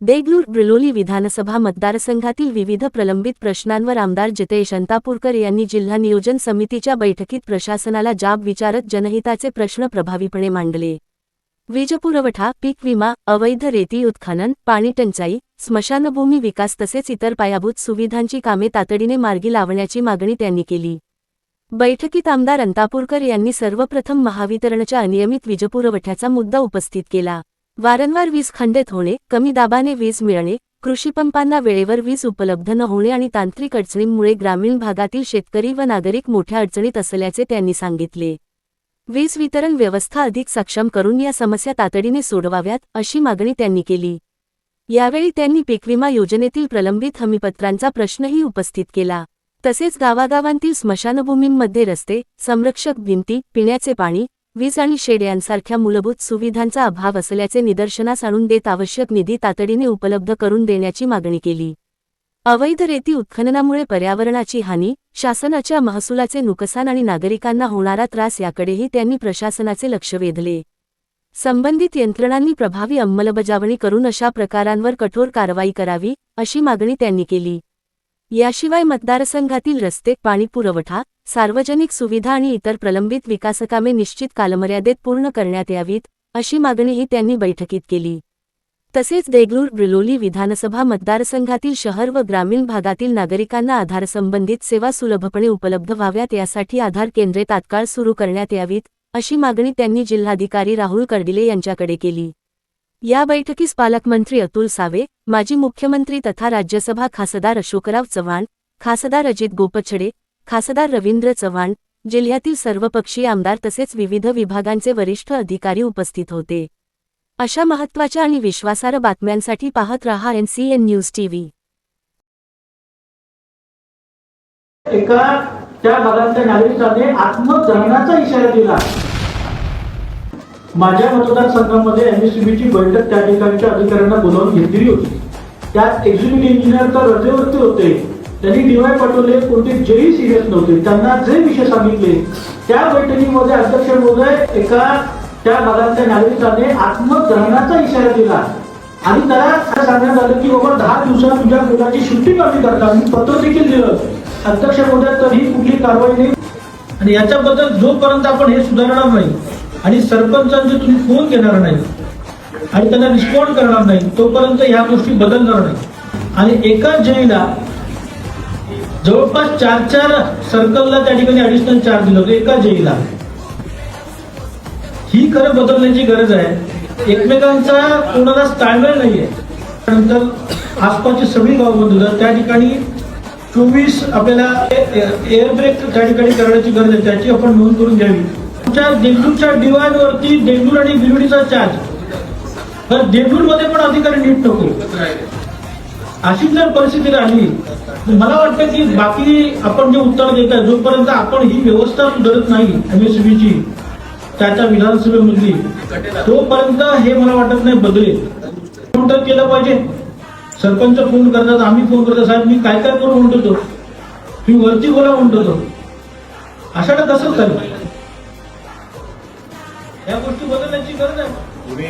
देगलूर ब्रिलोली विधानसभा मतदारसंघातील विविध प्रलंबित प्रश्नांवर आमदार जितेश अंतापूरकर यांनी जिल्हा नियोजन समितीच्या बैठकीत प्रशासनाला जाब विचारत जनहिताचे प्रश्न प्रभावीपणे मांडले। वीजपुरवठा, पीक विमा, अवैध रेती उत्खनन, पाणीटंचाई, स्मशानभूमी विकास तसेच इतर पायाभूत सुविधांची कामे तातडीने मार्गी लावण्याची मागणी त्यांनी केली। बैठकीत आमदार अंतापूरकर यांनी सर्वप्रथम महावितरणच्या अनियमित वीजपुरवठ्याचा मुद्दा उपस्थित केला। वारंवार वीज खंडित होणे, कमी दाबाने वीज मिळणे, कृषीपंपांना वेळेवर वीज उपलब्ध न होणे आणि तांत्रिक अडचणींमुळे ग्रामीण भागातील शेतकरी व नागरिक मोठ्या अडचणीत असल्याचे त्यांनी सांगितले। वीज वितरण व्यवस्था अधिक सक्षम करून या समस्या तातडीने सोडवाव्यात अशी मागणी त्यांनी केली। यावेळी त्यांनी पीक विमा योजनेतील प्रलंबित हमीपत्रांचा प्रश्नही उपस्थित केला। तसेच गावागावांतील स्मशानभूमींमध्ये रस्ते, संरक्षक भिंती, पिण्याचे पाणी, वीज आणि शेड यांसारख्या मूलभूत सुविधांचा अभाव असल्याचे निदर्शनास आणून देत आवश्यक निधी तातडीने उपलब्ध करून देण्याची मागणी केली। अवैध रेती उत्खननामुळे पर्यावरणाची हानी, शासनाच्या महसुलाचे नुकसान आणि नागरिकांना होणारा त्रास याकडेही त्यांनी प्रशासनाचे लक्ष वेधले। संबंधित यंत्रणांनी प्रभावी अंमलबजावणी करून अशा प्रकारांवर कठोर कारवाई करावी अशी मागणी त्यांनी केली। याशिवाय मतदारसंघातील रस्ते, पाणीपुरवठा, सार्वजनिक सुविधा आणि इतर प्रलंबित विकासकामे निश्चित कालमर्यादेत पूर्ण करण्यात यावीत अशी मागणीही त्यांनी बैठकीत केली। तसेच देगलूर ब्रिलोली विधानसभा मतदारसंघातील शहर व ग्रामीण भागातील नागरिकांना आधारसंबंधित सेवा सुलभपणे उपलब्ध व्हाव्यात यासाठी आधार केंद्रे तात्काळ सुरू करण्यात यावीत अशी मागणी त्यांनी जिल्हाधिकारी राहुल कर्डिले यांच्याकडे केली। या बैठकीस पालकमंत्री अतुल सावे, माजी मुख्यमंत्री तथा राज्यसभा खासदार अशोकराव चव्हाण, खासदार अजित गोपछडे, खासदार रवींद्र चव्हाण, जिल्ह्यातील सर्वपक्षीय आमदार तसेच विविध विभागांचे वरिष्ठ अधिकारी उपस्थित होते। अशा महत्त्वाच्या आणि विश्वासार्ह बातम्यांसाठी पाहत रहा NCN न्यूज TV। एका त्या भागातल्या नागरिकाने आत्मदहनाचा इशारा दिला। माझ्या मतदारसंघामध्ये MSCBची बैठक त्या ठिकाणच्या अधिकाऱ्यांना बोलावून घेतली होती। त्यात एक्झिक्युटिव्ह इंजिनियर तर रजेवरती होते, त्यांनी DY पाठवले, कोणते जेही सिरियस नव्हते, त्यांना जे विषय सांगितले त्या बैठकीमध्ये अध्यक्ष महोदय एका त्या भागातल्या नागरिकाने आत्मदहनाचा इशारा दिला आणि त्याला सांगण्यात आलं की बाबा 10 दिवसात तुझ्या मुलाची सुट्टी कमी करता, मी पत्र देखील दिलं अध्यक्ष महोदय, तरीही कुठली कारवाई नाही। आणि याच्याबद्दल जोपर्यंत आपण हे सुधारणार नाही आणि सरपंचांचे तुम्ही फोन घेणार नाही आणि त्यांना रिस्पॉन्ड करणार नाही तोपर्यंत ह्या गोष्टी बदलणार नाही। आणि एका जेईला जवळपास 4 सर्कलला त्या ठिकाणी ऍडिशनल चार्ज दिलं होतं एका जेईला। ही खरं बदलण्याची गरज आहे। एकमेकांचा कोणालाच ताळमेळ नाहीये। नंतर आसपासची सगळी गाव बंद होतात, त्या ठिकाणी 24 आपल्याला एअर ब्रेक त्या ठिकाणी करण्याची गरज आहे, त्याची आपण नोंद करून घ्यावी। आमच्या देगलूरच्या DY वरती देगलूर आणि बिलोलीचा चार्ज, तर देगलूरमध्ये पण अधिकारी नीट नको अशी जर परिस्थिती राहिली, मला वाटतं की बाकी आपण जे उत्तर देत आहे जोपर्यंत आपण ही व्यवस्था सुधारत नाही MSCBची त्याच्या विधानसभेमधली, तोपर्यंत हे मला वाटत नाही बदलेल। फोन तर केलं पाहिजे, सरपंच फोन करतात, आम्ही फोन करतो, साहेब मी काय काय करू म्हणतो, तो तुम्ही वरती बोला म्हणतो, तो अशाला कसं चालेल? या गोष्टी बदलण्याची गरज आहे।